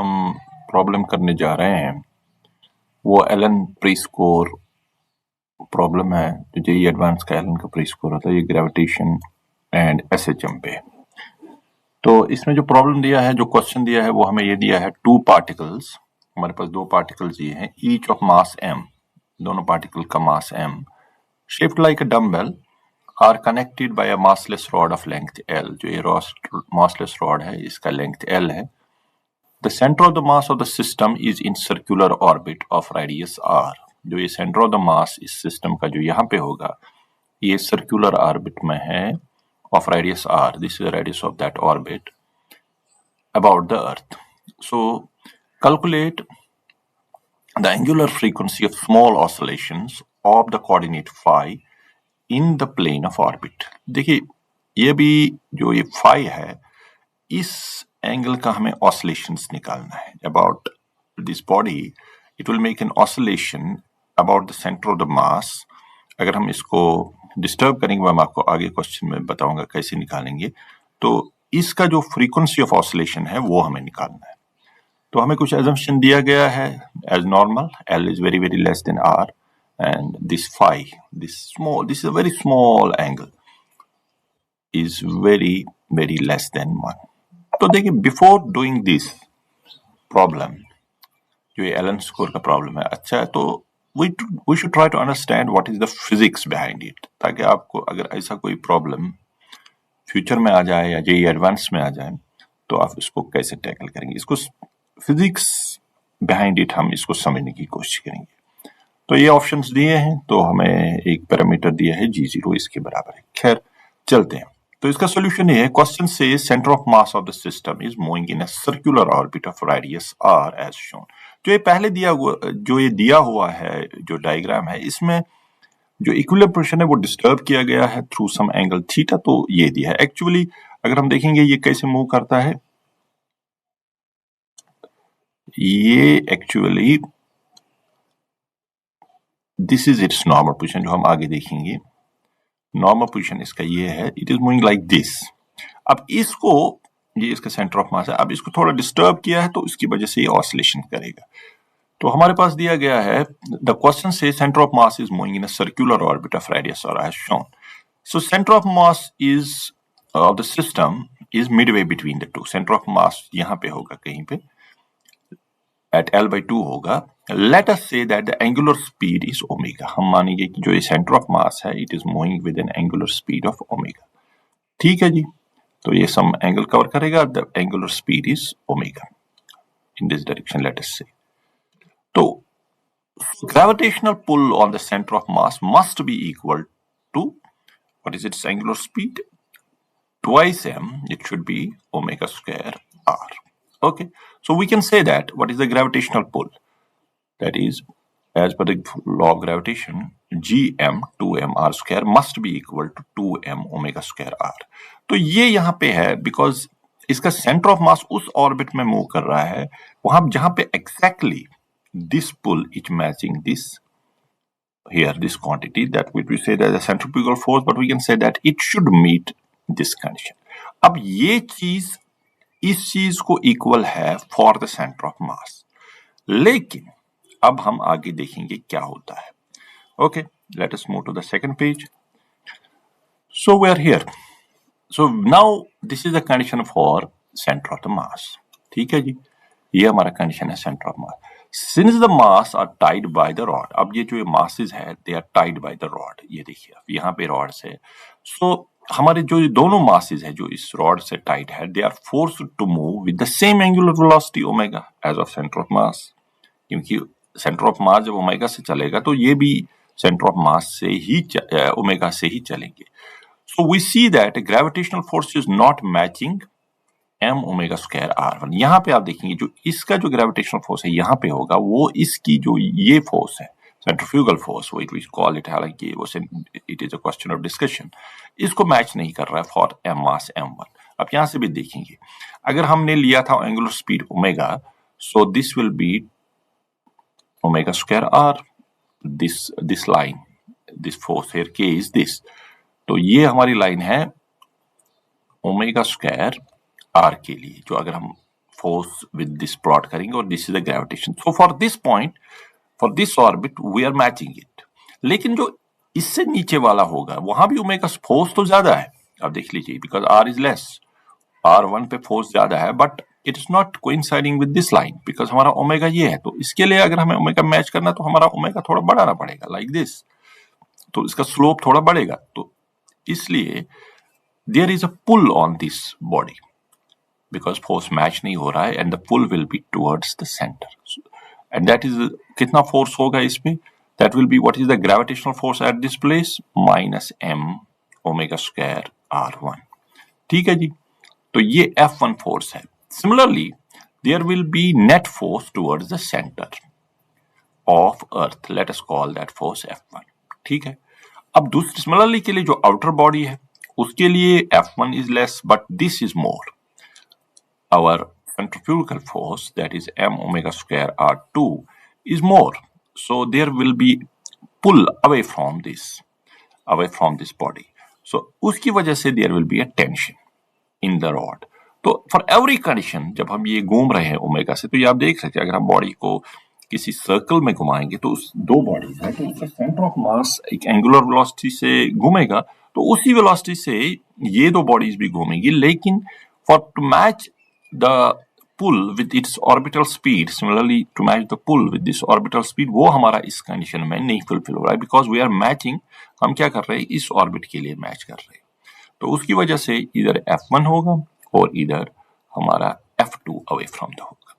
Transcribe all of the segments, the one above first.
हम प्रॉब्लम करने जा रहे हैं वो एलन प्री-स्कोर प्रॉब्लम है। जो जेईई एडवांस का एलन का प्री-स्कोर होता है, ये ग्रेविटेशन एंड एसएचएम पे। तो इसमें जो प्रॉब्लम दिया है, जो क्वेश्चन दिया है, वो हमें ये दिया है टू पार्टिकल्स। हमारे पास दो पार्टिकल्स ये हैं, ईच ऑफ मास m, दोनों पार्टिकल का मास m, shaped like a dumbbell are connected by a massless rod of length L। जो ये massless rod है, इसका लेंथ L है। The center of the mass of the system is in circular orbit of radius r। जो ये center of the mass इस system का जो यहाँ पे होगा, ये circular orbit में है of radius r। This is the radius of that orbit about the earth। So calculate the angular frequency of small oscillations of the coordinate phi in the plane of orbit। देखिए, ये भी जो ये phi है, इस angle का हमें oscillations निकालना है। About this body it will make an oscillation about the centre of the मास। अगर हम इसको डिस्टर्ब करेंगे, मैं आपको आगे क्वेश्चन में बताऊंगा कैसे निकालेंगे। तो इसका जो फ्रीक्वेंसी ऑफ ऑसिलेशन है वो हमें निकालना है। तो हमें कुछ एजम्पशन दिया गया है as normal, L is very very less than R and this phi, this is a very small angle is very very less than 1। तो देखिए, बिफोर डूइंग दिस प्रॉब्लम, जो ये एलन स्कोर का प्रॉब्लम है, अच्छा है, तो we should try to understand what is the physics behind it, ताकि आपको अगर ऐसा कोई प्रॉब्लम फ्यूचर में आ जाए या जेईई एडवांस में आ जाए तो आप इसको कैसे टैकल करेंगे। इसको फिजिक्स बिहाइंड इट हम इसको समझने की कोशिश करेंगे। तो ये ऑप्शंस दिए हैं, तो हमें एक पैरामीटर दिया है g0 इसके बराबर है। खैर चलते हैं। तो इसका सोल्यूशन ये है, क्वेश्चन से centre of mass of the system is moving in a circular orbit of radius r as shown. जो ये पहले दिया हुआ है जो डायग्राम है, इसमें जो इक्विलिब्रियम पोजीशन है वो डिस्टर्ब किया गया है थ्रू सम एंगल थीटा। तो ये दिया है। एक्चुअली अगर हम देखेंगे ये कैसे मूव करता है, ये actually this is it's normal position, जो हम आगे देखेंगे। नॉर्मल पोजीशन इसका ये है, it is moving like this. अब इसको, ये इसका सेंटर ऑफ मास है, अब इसको थोड़ा डिस्टर्ब किया है तो इसकी वजह से ये ऑसिलेशन करेगा। तो हमारे पास दिया गया है, द क्वेश्चन से centre of mass is moving in a circular orbit of radius r as shown. So centre of mass is of the system is midway between the two. Centre of mass यहाँ पे होगा कहीं पे, eight L/2 होगा। Let us say that the angular speed is omega। हम मानेंगे कि जो ये सेंटर ऑफ मास है, it is moving with N angular speed of omega. ठीक है जी, तो ये सम एंगल कवर करेगा। The angular speed is omega in this direction, let us से। तो gravitational pull on the center of mass must be equal to, what is its angular speed? Twice m, it should be omega square r. Okay, so we can say that what is the gravitational pull? That is, as per the law of gravitation, gm 2m r square must be equal to 2m omega square r। तो ये यहाँ पे है because इसका centre of मास उस orbit में move कर रहा है, वहां जहां पे exactly this pull is matching this here, this quantity that we say that the centrifugal force, but we can say that it should meet this condition। अब ये चीज इस चीज को इक्वल है for the centre of mass, लेकिन अब हम आगे देखेंगे क्या होता है। Okay, let us move to the second page. So we are here. So now this is the condition for centre of the mass. ठीक है जी, ये हमारा कंडीशन है centre of mass. Since the mass are tied by the rod, अब ये जो masses है, they are tied by the rod। ये देखिए, यहाँ पे rods है। So हमारे जो दोनों masses है जो इस rod से tied है, they are forced to move with the same angular velocity omega as of center of mass। क्योंकि center of mass जब omega से चलेगा तो ये भी center of mass से ही omega से ही चलेंगे। So we see that gravitational force is not matching m omega square r1। यहाँ पे आप देखेंगे जो इसका जो ग्रेविटेशनल फोर्स है यहाँ पे होगा, वो इसकी जो ये फोर्स है सेंट्रीफ्यूगल फोर्स, वो इट कॉल इट, हालांकि वो it is a question of discussion, इसको मैच नहीं कर रहा है फॉर m मास m1। अब यहाँ से भी देखेंगे, अगर हमने लिया था angular speed omega, so this will be omega square r, this line, this force here k is this. तो ये हमारी लाइन है ओमेगा स्क्वायर r के लिए, जो अगर हम फोर्स विद दिस प्लॉट करेंगे और this is the gravitation. So for this point, for this orbit we are matching it. लेकिन जो इससे नीचे वाला होगा वहां भी ओमेगा फोर्स तो ज्यादा है. अब देख लीजिए, because are is less, R1 पे फोर्स ज्यादा है, but it is not coinciding with this line because हमारा ओमेगा ये है. तो इसके लिए अगर हमें ओमेगा मैच करना तो हमारा ओमेगा थोड़ा बढ़ाना पड़ेगा लाइक दिस. तो इसका स्लोप थोड़ा बढ़ेगा. तो इसलिए there is a pull on this body because force match नहीं हो रहा है and the pull will be towards the centre. And that is, कितना फोर्स होगा इसमें? That will be what is the gravitational force at this place? Minus m omega square R1. ठीक है जी. तो ये F1 फोर्स है. Similarly there will be net force towards the centre of earth. Let us call that force F1. ठीक है. अब दूसरी सिमिलरली के लिए जो आउटर बॉडी है उसके लिए F1 is less but this is more. Our centrifugal force, that is m omega square R2, is more. So there will be pull away from this body. So उसकी वजह से there will be a tension in the rod. तो for every condition जब हम ये घूम रहे हैं ओमेगा से, तो ये आप देख सकते हैं अगर हम बॉडी को किसी सर्कल में घुमाएंगे तो उस दो बॉडीज है तो उसका सेंटर ऑफ मास एक एंगुलर वेलोसिटी से घूमेगा, तो उसी वेलोसिटी से ये दो बॉडीज भी घूमेंगी. लेकिन for to match the pull with its orbital speed, similarly to match the pull with this orbital speed, वो हमारा इस कंडीशन में नहीं फुलफिल हो रहा है बिकॉज वी आर मैचिंग. हम क्या कर रहे हैं? इस ऑर्बिट के लिए मैच कर रहे हैं. तो उसकी वजह से इधर F1 होगा और इधर हमारा F2 अवे फ्रॉम द होगा.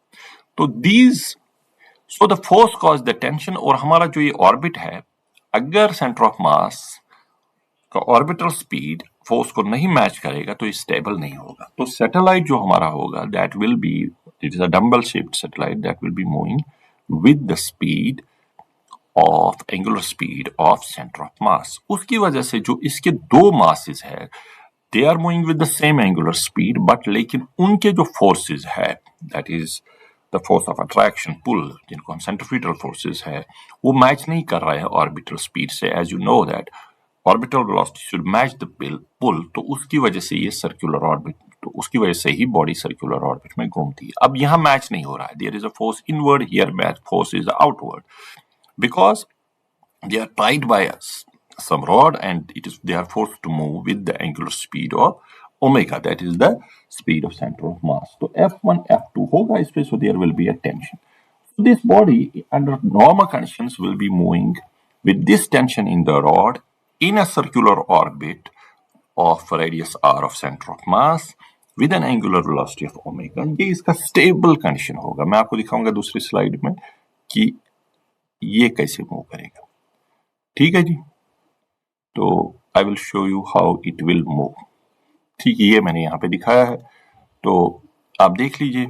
तो these so the force cause the tension. और हमारा जो ये ऑर्बिट है, अगर सेंटर ऑफ मास का ऑर्बिटल स्पीड फोर्स को नहीं मैच करेगा तो स्टेबल नहीं होगा. तो सैटेलाइट जो हमारा होगा that will be, it is a dumbbell shaped satellite that will be moving with the speed of angular speed of centre of mass. उसकी वजह से जो इसके दो मासेस है they are moving with the same angular speed, but लेकिन उनके जो फोर्सेस है that is the force of attraction pull, जिनको हम सेंट्रीफ्यूगल फोर्सेस है, वो मैच नहीं कर रहे हैं ऑर्बिटल स्पीड से. As you know that orbital velocity should match the pull. तो उसकी वजह से ये सर्कुलर ऑर्बिट, तो उसकी वजह से ही बॉडी सर्कुलर ऑर्बिट में घूमती है. अब यहाँ मैच नहीं हो रहा है. There is a force inward, here match force is outward because they are tied by some rod and they are forced to move with the angular speed of omega, that is the speed of center of mass. So F1 F2 होगा इस पे, so there will be a tension. So this body under normal conditions will be moving with this tension in the rod in a circular orbit of radius r of center of mass with an angular velocity of omega. ये इसका stable condition होगा. मैं आपको दिखाऊंगा दूसरी slide में कि ये कैसे मूव करेगा. ठीक है जी. तो I will show you how it will move. ठीक है, ये मैंने यहाँ पे दिखाया है, तो आप देख लीजिए.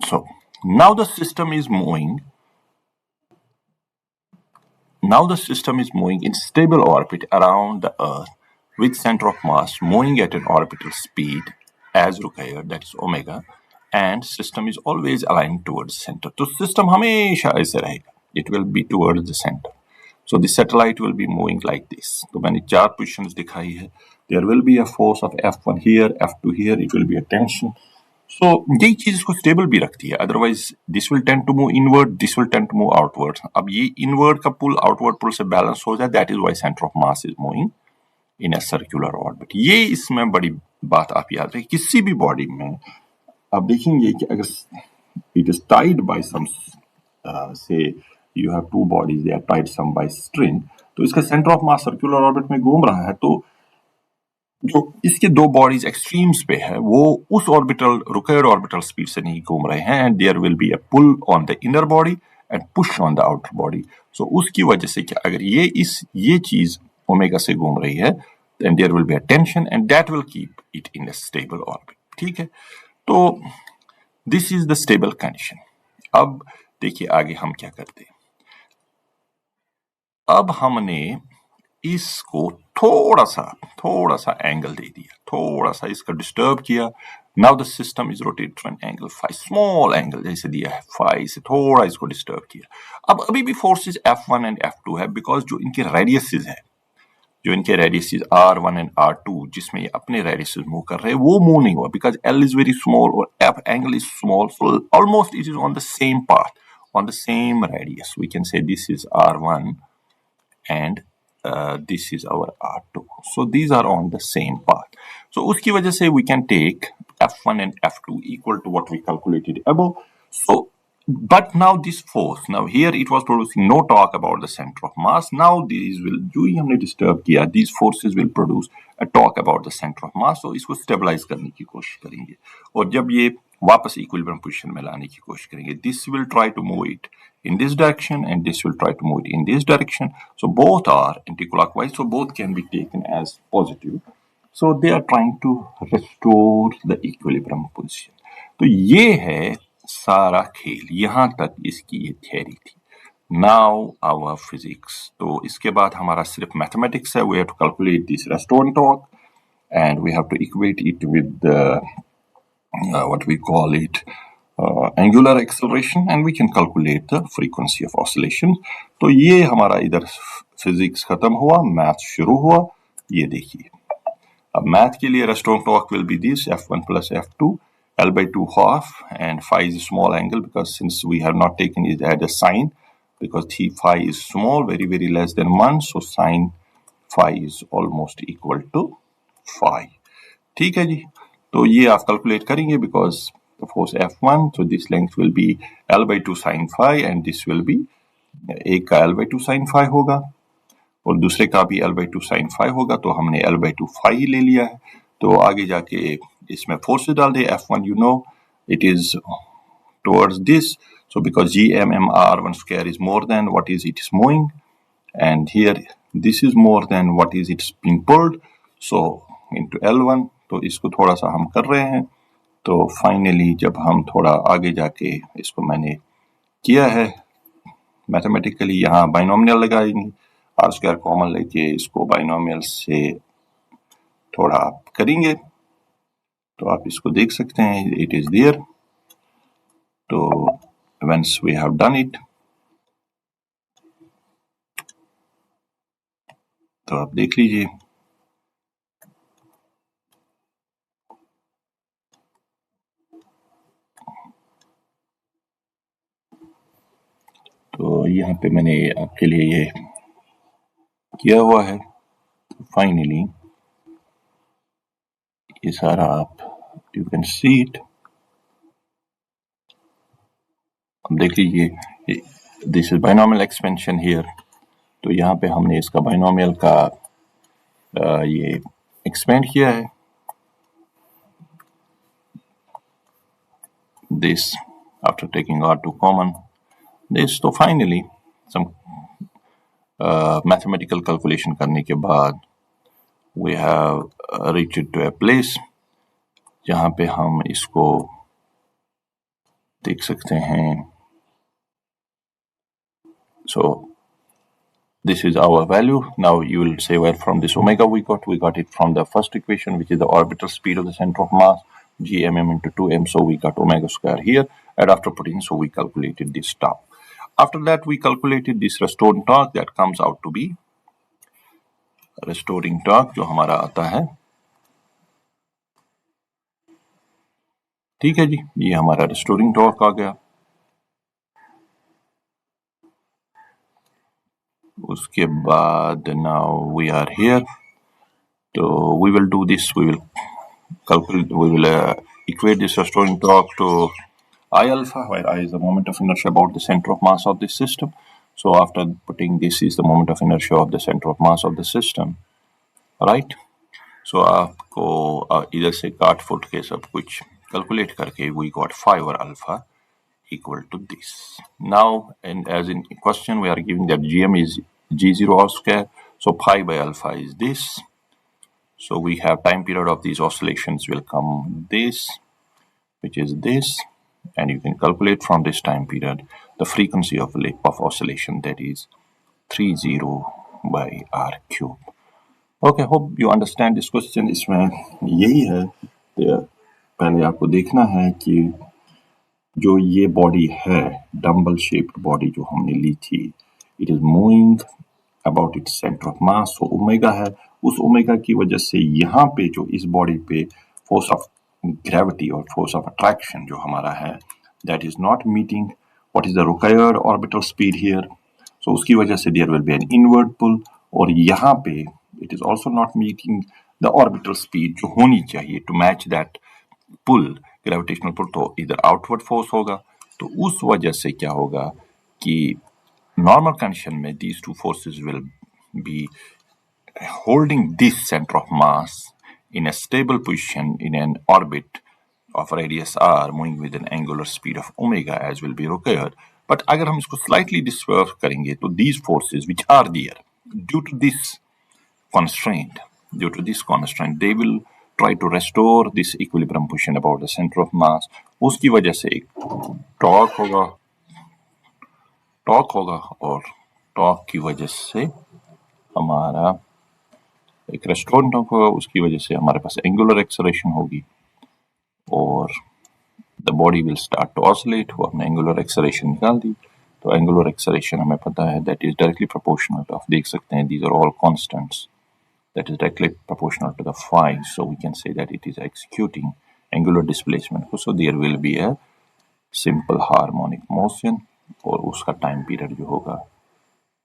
So now the system is moving. Now the system is moving in stable orbit around the Earth with center of mass moving at an orbital speed as required, that is omega, and system is always aligned towards center. तो system हमेशा ऐसे रहेगा. It will be towards the center. So the satellite will be moving like this. तो मैंने चार positions दिखाई है. There will be a force of F1 here, F2 here. It will be a tension. So यही चीज इसको stable भी रखती है. Otherwise this will tend to move inward, this will tend to move outward. अब ये इनवर्ड का पुल outward पुल से बैलेंस हो जाए, that is why centre of mass is moving in a circular orbit. ये इसमें बड़ी बात आप याद रखें. किसी भी बॉडी में आप देखेंगे कि अगर it is tied by some, say you have two bodies, they are tied some by string, तो इसका centre of mass circular orbit में घूम रहा है, तो जो इसके दो बॉडीज एक्सट्रीम्स पे है वो उस ऑर्बिटल रिक्वायर्ड ऑर्बिटल स्पीड से नहीं घूम रहे हैं, and there will be a pull on the inner body and push on the outer body. So उसकी वजह से कि अगर ये चीज ओमेगा से घूम रही है, then there will be a tension and that will keep it in a stable orbit. ठीक है, तो this is the stable condition. अब देखिए आगे हम क्या करते हैं. अब हमने इसको थोड़ा सा एंगल दे दिया, थोड़ा सा इसका डिस्टर्ब किया. Now the system is rotated to an angle phi, small angle जैसे दिया है फाई से, थोड़ा इसको डिस्टर्ब किया. अब अभी भी फोर्सेस F1 एंड F2 है, बिकॉज जो इनके रेडियसेस है, जो इनके रेडियसेस R1 एंड R2 जिसमें ये अपने रेडियसेस मूव कर रहे हैं, वो मूव नहीं हुआ because L is very small और F angle is small, so almost it is on the same path, on the same radius. We can say this is R1 and this is our R2. So these are on the same path. So उसकी वजह से we can take F1 and F2 equal to what we calculated above. So but now this force, now here it was producing no torque about the center of mass. Now these will, जो ही हमने disturb किया, these forces will produce a torque about the center of mass. So इसको stabilize करने की कोशिश करेंगे, और जब ये वापस इक्विलिब्रियम पोजीशन में लाने की कोशिश करेंगे, this will try to move it in this direction and this will try to move it in this direction. So both are anti-clockwise, so both can be taken as positive. So they are trying to restore the equilibrium position. तो ये है सारा खेल, यहाँ तक इसकी ये theory थी. Now our physics. तो इसके बाद हमारा सिर्फ मैथमेटिक्स है. We have to calculate this restoring torque and we have to equate it with the what we call it angular acceleration, and we can calculate the frequency of oscillation. तो ये हमारा इधर फिजिक्स खत्म हुआ, math शुरू हुआ. ये देखिए, अब मैथ के लिए restoring torque will be this F1 plus F2 L by 2 half, and phi is a small angle because since we have not taken it as a sine, because phi is small, very less than 1, so sine phi is almost equal to phi. ठीक है जी, तो ये आप calculate करेंगे because the force F1, so this length will be L by 2 sin phi and this will be, एक का L by 2 sin phi होगा और दूसरे का भी L by 2 sin phi होगा, तो हमने L by 2 phi ही ले लिया है. तो आगे जाके इसमें फोर्सेस डाल दे. F1 you know it is towards this, so because GMMR1 square is more than what is it is moving, and here this is more than what is it's being pulled, so into L1. तो इसको थोड़ा सा हम कर रहे हैं. तो finally जब हम थोड़ा आगे जाके इसको मैंने किया है मैथमेटिकली, यहाँ बाइनोमियल लगाएंगे, आर स्क्वायर कॉमन लेके इसको बाइनोमियल से थोड़ा आप करेंगे तो आप इसको देख सकते हैं, इट इज देयर. तो once we have done it, तो आप देख लीजिए. तो यहाँ पे मैंने आपके लिए ये किया हुआ है. फाइनली ये सारा आप यू कैन सी इट. देख लीजिए, this is binomial expansion here. तो यहाँ पे हमने इसका बाइनोमियल का ये एक्सपेंड किया है. This after taking R2 common, this. तो फाइनली some mathematical calculation करने के बाद we have reached to a place जहाँ पे हम इसको देख सकते हैं. So this is our value. Now you will say where from this omega we got it from the first equation, which is the orbital speed of the center of mass, gmm into 2m. So we got omega square here, and after putting, so we calculated this tau. After that we calculated this restoring torque, that comes out to be restoring torque जो हमारा आता है. ठीक है जी, ये हमारा restoring torque आ गया. उसके बाद now we are here, so we will do this, we will calculate, we will equate this restoring torque to I alpha, where I is the moment of inertia about the center of mass of this system. So after putting this is the moment of inertia of the center of mass of the system, right? So आपको इधर से काट foot के सब कुछ calculate करके we got phi over alpha equal to this. Now, and as in question, we are giving that GM is G0 all square, so pi by alpha is this. So we have time period of these oscillations will come this, which is this, and you can calculate from this time period the frequency of oscillation, that is 30 by R cube. Okay, hope you understand this question. इसमें यही है कि पहले आपको देखना है कि जो ये बॉडी है, डम्बल शेप्ड बॉडी जो हमने ली थी, it is moving about its centre of mass. So omega है, उस ओमेगा की वजह से यहाँ पे जो इस बॉडी पे फोर्स ऑफ ग्रेविटी और फोर्स ऑफ अट्रैक्शन जो हमारा है, that is not meeting what is the required orbital speed here. So उसकी वजह से there will be an inward pull, और यहाँ पे it is also not meeting the orbital speed जो होनी चाहिए to match that pull, gravitational pull. तो इधर आउटवर्ड फोर्स होगा, तो उस वजह से क्या होगा कि नॉर्मल कंडीशन में these two forces will be holding this center of mass in a stable position in an orbit of radius r moving with an angular speed of omega as will be required. But अगर हम इसको slightly disperse करेंगे तो these forces which are there due to this constraint they will try to restore this equilibrium position about the center of mass. उसकी वजह से एक torque होगा और टॉर्क की वजह से हमारा एक रेस्टोरेंट होगा, उसकी वजह से हमारे पास एंगुलर एक्सेलरेशन होगी और the body will start to oscillate. वो हमने एंगुलर एक्सेलरेशन निकाल दी, तो एंगुलर एक्सेलरेशन हमें पता है दैट इज डायरेक्टली प्रोपोर्शनल, आप देख सकते हैं these are all constants, that is directly proportional to the phi, so we can say that it is executing angular displacement. So there will be a simple harmonic motion और उसका time period जो होगा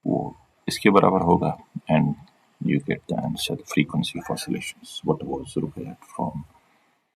वो इसके बराबर होगा, and you get the answer, the frequency of oscillations, what was required from